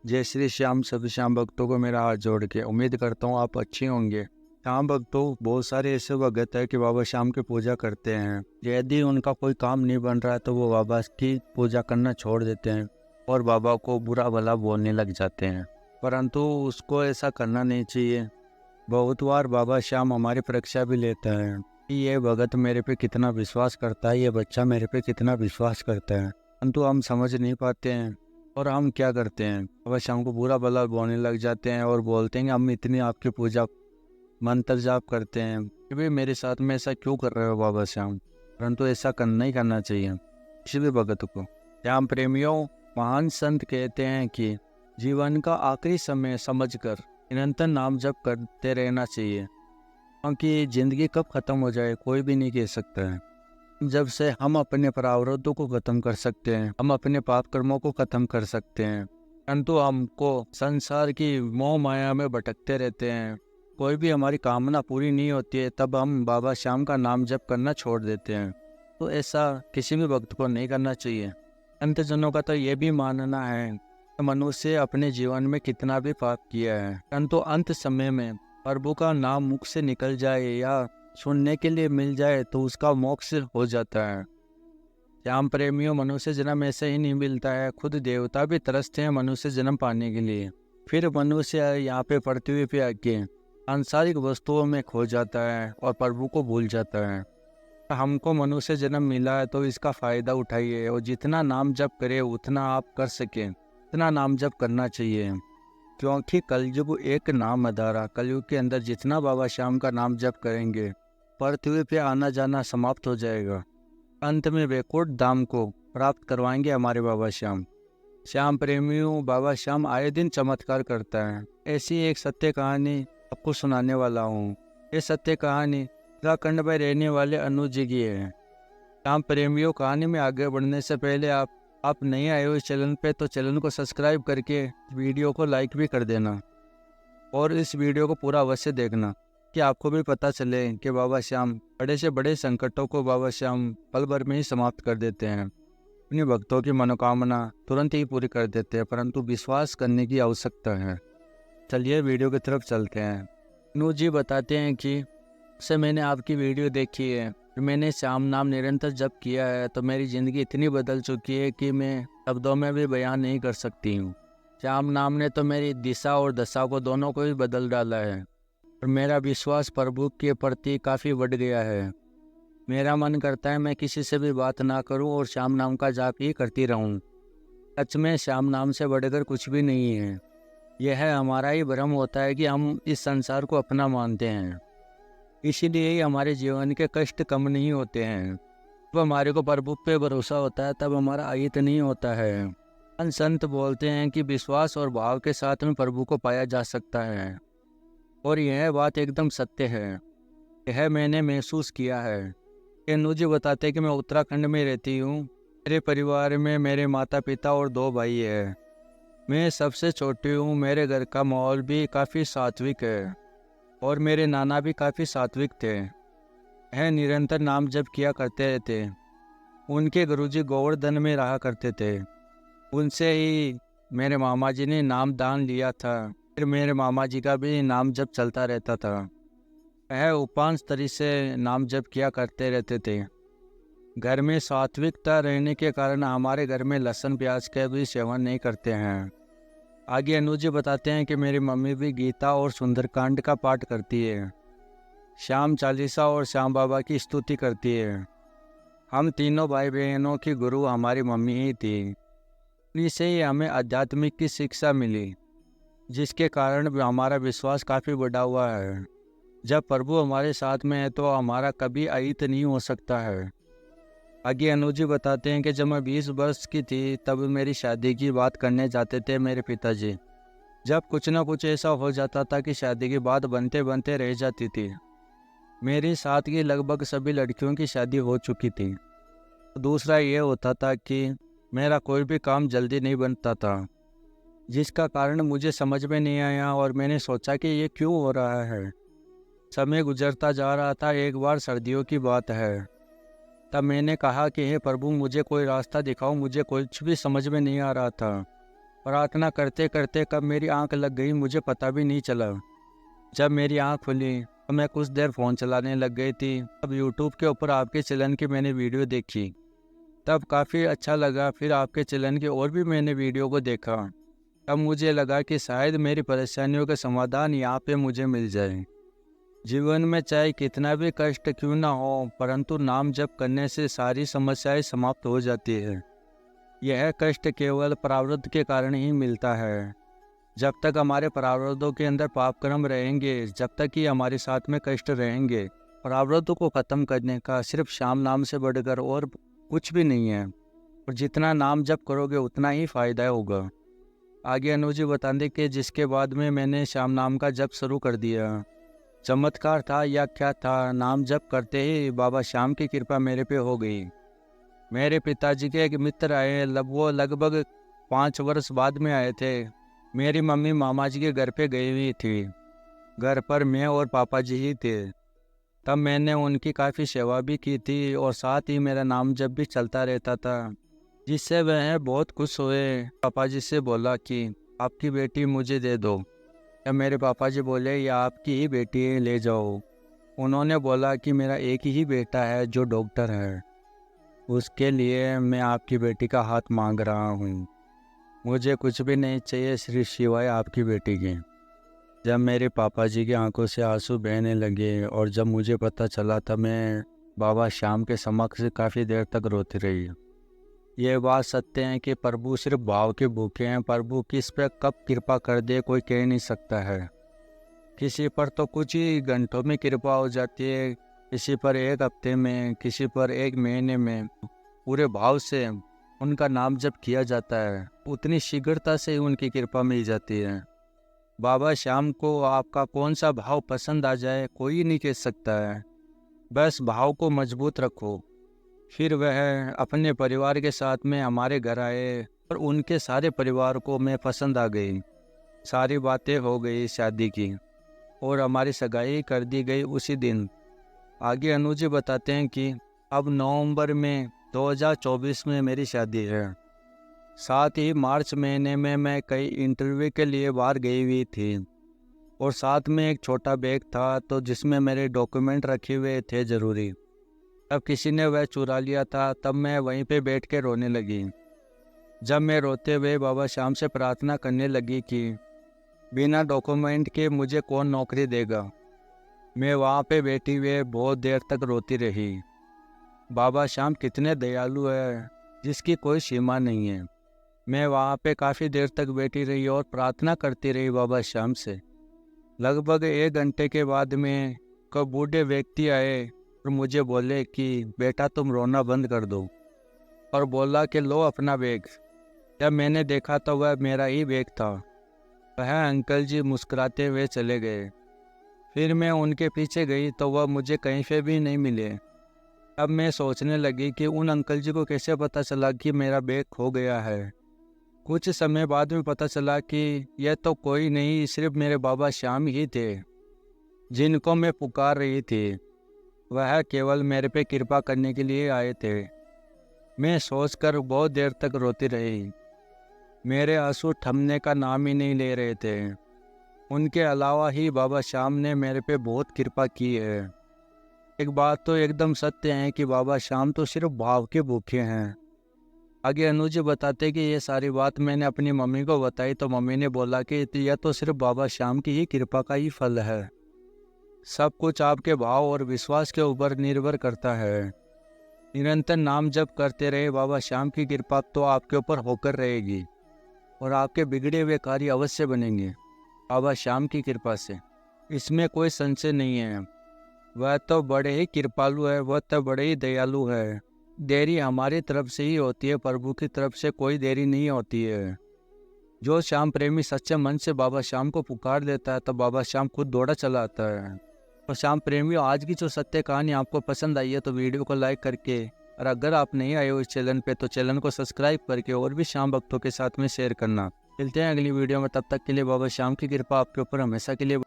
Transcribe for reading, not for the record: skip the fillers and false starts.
जय श्री श्याम। सभी श्याम भक्तों को मेरा हाथ जोड़ के उम्मीद करता हूँ आप अच्छे होंगे। श्याम भक्तों, बहुत सारे ऐसे भगत है कि बाबा श्याम की पूजा करते हैं। यदि उनका कोई काम नहीं बन रहा है तो वो बाबा की पूजा करना छोड़ देते हैं और बाबा को बुरा भला बोलने लग जाते हैं, परंतु उसको ऐसा करना नहीं चाहिए। बहुत बार बाबा श्याम हमारी परीक्षा भी लेता है कि ये भगत मेरे पे कितना विश्वास करता है, ये बच्चा मेरे पे कितना विश्वास करता है, परंतु हम समझ नहीं पाते हैं। और हम क्या करते हैं, बाबा श्याम को बुरा भला बोलने लग जाते हैं और बोलते हैं कि हम इतनी आपकी पूजा मंत्र जाप करते हैं, कि भाई मेरे साथ में ऐसा क्यों कर रहे हो बाबा श्याम। परंतु ऐसा करना ही करना चाहिए किसी भी भगत को। श्याम प्रेमियों, महान संत कहते हैं कि जीवन का आखिरी समय समझकर निरंतर नाम जप करते रहना चाहिए, क्योंकि जिंदगी कब खत्म हो जाए कोई भी नहीं कह सकता है। जब से हम अपने प्रारब्धों को खत्म कर सकते हैं, हम अपने पाप कर्मों को खत्म कर सकते हैं, परंतु हमको संसार की मोह माया में भटकते रहते हैं, कोई भी हमारी कामना पूरी नहीं होती है, तब हम बाबा श्याम का नाम जप करना छोड़ देते हैं। तो ऐसा किसी भी भक्त को नहीं करना चाहिए। अंतजनों का तो ये भी मानना है कि मनुष्य अपने जीवन में कितना भी पाप किया है, परंतु अंत समय में प्रभु का नाम मुख से निकल जाए या सुनने के लिए मिल जाए तो उसका मोक्ष हो जाता है। श्याम प्रेमियों, मनुष्य जन्म ऐसे ही नहीं मिलता है, खुद देवता भी तरसते हैं मनुष्य जन्म पाने के लिए। फिर मनुष्य यहाँ पे पृथ्वी पे आके सांसारिक वस्तुओं में खो जाता है और प्रभु को भूल जाता है। हमको मनुष्य जन्म मिला है तो इसका फायदा उठाइए और जितना नाम जप करे उतना आप कर सकें उतना नाम जप करना चाहिए, क्योंकि कलयुग एक नाम आधारा। कलयुग के अंदर जितना बाबा श्याम का नाम जप करेंगे पृथ्वी पे आना जाना समाप्त हो जाएगा। अंत में वैकुंठ धाम को प्राप्त करवाएंगे हमारे बाबा श्याम। श्याम प्रेमियों, बाबा श्याम आए दिन चमत्कार करता है। ऐसी एक सत्य कहानी आपको सुनाने वाला हूँ। ये सत्य कहानी उत्तराखंड में रहने वाले अनुज जी की है। श्याम प्रेमियों, कहानी में आगे बढ़ने से पहले आप नहीं आए हो इस चैनल पे तो चैनल को सब्सक्राइब करके वीडियो को लाइक भी कर देना और इस वीडियो को पूरा अवश्य देखना, कि आपको भी पता चले कि बाबा श्याम बड़े से बड़े संकटों को बाबा श्याम पल भर में ही समाप्त कर देते हैं। अपने भक्तों की मनोकामना तुरंत ही पूरी कर देते हैं, परंतु विश्वास करने की आवश्यकता है। चलिए वीडियो की तरफ चलते हैं। अनु जी बताते हैं कि से मैंने आपकी वीडियो देखी है, फिर मैंने श्याम नाम निरंतर जप किया है तो मेरी ज़िंदगी इतनी बदल चुकी है कि मैं शब्दों में भी बयान नहीं कर सकती हूँ। श्याम नाम ने तो मेरी दिशा और दशा को दोनों को ही बदल डाला है और मेरा विश्वास प्रभु के प्रति काफ़ी बढ़ गया है। मेरा मन करता है मैं किसी से भी बात ना करूं और श्याम नाम का जाप ही करती रहूं। सच में श्याम नाम से बढ़कर कुछ भी नहीं है। यह हमारा ही भ्रम होता है कि हम इस संसार को अपना मानते हैं, इसीलिए ही हमारे जीवन के कष्ट कम नहीं होते हैं। जब हमारे को प्रभु पे भरोसा होता है तब हमारा अहित नहीं होता है। संत बोलते हैं कि विश्वास और भाव के साथ में प्रभु को पाया जा सकता है, और यह बात एकदम सत्य है। यह मैंने महसूस किया है। अनु जी बताते हैं कि मैं उत्तराखंड में रहती हूँ। मेरे परिवार में मेरे माता पिता और 2 भाई हैं। मैं सबसे छोटी हूँ। मेरे घर का माहौल भी काफ़ी सात्विक है और मेरे नाना भी काफ़ी सात्विक थे। वह निरंतर नाम जप किया करते थे। उनके गुरुजी गोवर्धन में रहा करते थे। उनसे ही मेरे मामा जी ने नाम दान लिया था। फिर मेरे मामा जी का भी नाम जप चलता रहता था। वह उपांश तरी से नाम जप किया करते रहते थे। घर में सात्विकता रहने के कारण हमारे घर में लहसुन प्याज का भी सेवन नहीं करते हैं। आगे अनुज जी बताते हैं कि मेरी मम्मी भी गीता और सुंदरकांड का पाठ करती है, श्याम चालीसा और श्याम बाबा की स्तुति करती है। हम तीनों भाई बहनों की गुरु हमारी मम्मी ही थी। उन्हीं से ही हमें आध्यात्मिक की शिक्षा मिली, जिसके कारण हमारा विश्वास काफ़ी बढ़ा हुआ है। जब प्रभु हमारे साथ में है तो हमारा कभी अहित नहीं हो सकता है। आगे अनुज जी बताते हैं कि जब मैं 20 वर्ष की थी तब मेरी शादी की बात करने जाते थे मेरे पिताजी। जब कुछ ना कुछ ऐसा हो जाता था कि शादी की बात बनते बनते रह जाती थी। मेरी साथ की लगभग सभी लड़कियों की शादी हो चुकी थी। दूसरा ये होता था कि मेरा कोई भी काम जल्दी नहीं बनता था, जिसका कारण मुझे समझ में नहीं आया और मैंने सोचा कि ये क्यों हो रहा है। समय गुजरता जा रहा था। एक बार सर्दियों की बात है, तब मैंने कहा कि हे प्रभु, मुझे कोई रास्ता दिखाओ, मुझे कुछ भी समझ में नहीं आ रहा था। प्रार्थना करते करते कब मेरी आंख लग गई मुझे पता भी नहीं चला। जब मेरी आंख खुली तो मैं कुछ देर फ़ोन चलाने लग गई थी। तब यूट्यूब के ऊपर आपके चैनल की मैंने वीडियो देखी, तब काफ़ी अच्छा लगा। फिर आपके चैनल की और भी मैंने वीडियो को देखा, तब मुझे लगा कि शायद मेरी परेशानियों का समाधान यहाँ पे मुझे मिल जाए। जीवन में चाहे कितना भी कष्ट क्यों ना हो, परंतु नाम जप करने से सारी समस्याएं समाप्त हो जाती है। यह कष्ट केवल प्रारब्ध के कारण ही मिलता है। जब तक हमारे प्रारब्धों के अंदर पाप कर्म रहेंगे, जब तक ही हमारे साथ में कष्ट रहेंगे, प्रारब्धों को ख़त्म करने का सिर्फ श्याम नाम से बढ़कर और कुछ भी नहीं है। और जितना नाम जप करोगे उतना ही फ़ायदा होगा। आगे अनु जी बताते कि जिसके बाद में मैंने श्याम नाम का जप शुरू कर दिया। चमत्कार था या क्या था, नाम जप करते ही बाबा श्याम की कृपा मेरे पे हो गई। मेरे पिताजी के एक मित्र आए, वो लगभग 5 वर्ष बाद में आए थे। मेरी मम्मी मामा जी के घर पे गई हुई थी। घर पर मैं और पापा जी ही थे। तब मैंने उनकी काफ़ी सेवा भी की थी और साथ ही मेरा नाम जप भी चलता रहता था, जिससे वह बहुत खुश हुए। पापा जी से बोला कि आपकी बेटी मुझे दे दो। तब मेरे पापा जी बोले, यह आपकी ही बेटी है, ले जाओ। उन्होंने बोला कि मेरा एक ही बेटा है जो डॉक्टर है, उसके लिए मैं आपकी बेटी का हाथ मांग रहा हूँ। मुझे कुछ भी नहीं चाहिए सिर्फ सिवाय आपकी बेटी के। जब मेरे पापा जी की आंखों से आंसू बहने लगे और जब मुझे पता चला, तब मैं बाबा श्याम के समक्ष काफ़ी देर तक रोती रही। ये बात सत्य है कि प्रभु सिर्फ भाव के भूखे हैं। प्रभु किस पे कब कृपा कर दे कोई कह नहीं सकता है। किसी पर तो कुछ ही घंटों में कृपा हो जाती है, किसी पर 1 हफ्ते में, किसी पर 1 महीने में। पूरे भाव से उनका नाम जप किया जाता है, उतनी शीघ्रता से ही उनकी कृपा मिल जाती है। बाबा श्याम को आपका कौन सा भाव पसंद आ जाए कोई नहीं कह सकता है। बस भाव को मजबूत रखो। फिर वह अपने परिवार के साथ में हमारे घर आए और उनके सारे परिवार को मैं पसंद आ गई। सारी बातें हो गई शादी की और हमारी सगाई कर दी गई उसी दिन। आगे अनु जी बताते हैं कि अब नवंबर में 2024 में मेरी शादी है। साथ ही मार्च महीने में मैं कई इंटरव्यू के लिए बाहर गई हुई थी और साथ में एक छोटा बैग था तो जिसमें मेरे डॉक्यूमेंट रखे हुए थे ज़रूरी। तब किसी ने वह चुरा लिया था। तब मैं वहीं पे बैठ के रोने लगी। जब मैं रोते हुए बाबा श्याम से प्रार्थना करने लगी कि बिना डॉक्यूमेंट के मुझे कौन नौकरी देगा, मैं वहाँ पे बैठी हुए बहुत देर तक रोती रही। बाबा श्याम कितने दयालु है जिसकी कोई सीमा नहीं है। मैं वहाँ पे काफ़ी देर तक बैठी रही और प्रार्थना करती रही बाबा श्याम से। लगभग 1 घंटे के बाद में कब बूढ़े व्यक्ति आए और मुझे बोले कि बेटा तुम रोना बंद कर दो, और बोला कि लो अपना बैग। जब मैंने देखा तो वह मेरा ही बैग था। वह अंकल जी मुस्कुराते हुए चले गए। फिर मैं उनके पीछे गई तो वह मुझे कहीं पे भी नहीं मिले। अब मैं सोचने लगी कि उन अंकल जी को कैसे पता चला कि मेरा बैग खो गया है। कुछ समय बाद में पता चला कि यह तो कोई नहीं, सिर्फ मेरे बाबा श्याम ही थे जिनको मैं पुकार रही थी। वह केवल मेरे पे कृपा करने के लिए आए थे। मैं सोचकर बहुत देर तक रोती रही। मेरे आंसू थमने का नाम ही नहीं ले रहे थे। उनके अलावा ही बाबा श्याम ने मेरे पे बहुत कृपा की है। एक बात तो एकदम सत्य है कि बाबा श्याम तो सिर्फ भाव के भूखे हैं। आगे अनु जी बताते कि ये सारी बात मैंने अपनी मम्मी को बताई तो मम्मी ने बोला कि यह तो सिर्फ बाबा श्याम की ही कृपा का ही फल है। सब कुछ आपके भाव और विश्वास के ऊपर निर्भर करता है। निरंतर नाम जप करते रहे, बाबा श्याम की कृपा तो आपके ऊपर होकर रहेगी और आपके बिगड़े हुए कार्य अवश्य बनेंगे बाबा श्याम की कृपा से। इसमें कोई संशय नहीं है। वह तो बड़े ही कृपालु है, वह तो बड़े ही दयालु है। देरी हमारी तरफ से ही होती है, प्रभु की तरफ से कोई देरी नहीं होती है। जो श्याम प्रेमी सच्चे मन से बाबा श्याम को पुकार देता है तो बाबा श्याम खुद दौड़ा चला आता है। तो श्याम प्रेमियों, आज की जो सत्य कहानी आपको पसंद आई है तो वीडियो को लाइक करके, और अगर आप नहीं आए हो इस चैनल पे तो चैनल को सब्सक्राइब करके और भी श्याम भक्तों के साथ में शेयर करना। मिलते हैं अगली वीडियो में, तब तक के लिए बाबा श्याम की कृपा आपके ऊपर हमेशा के लिए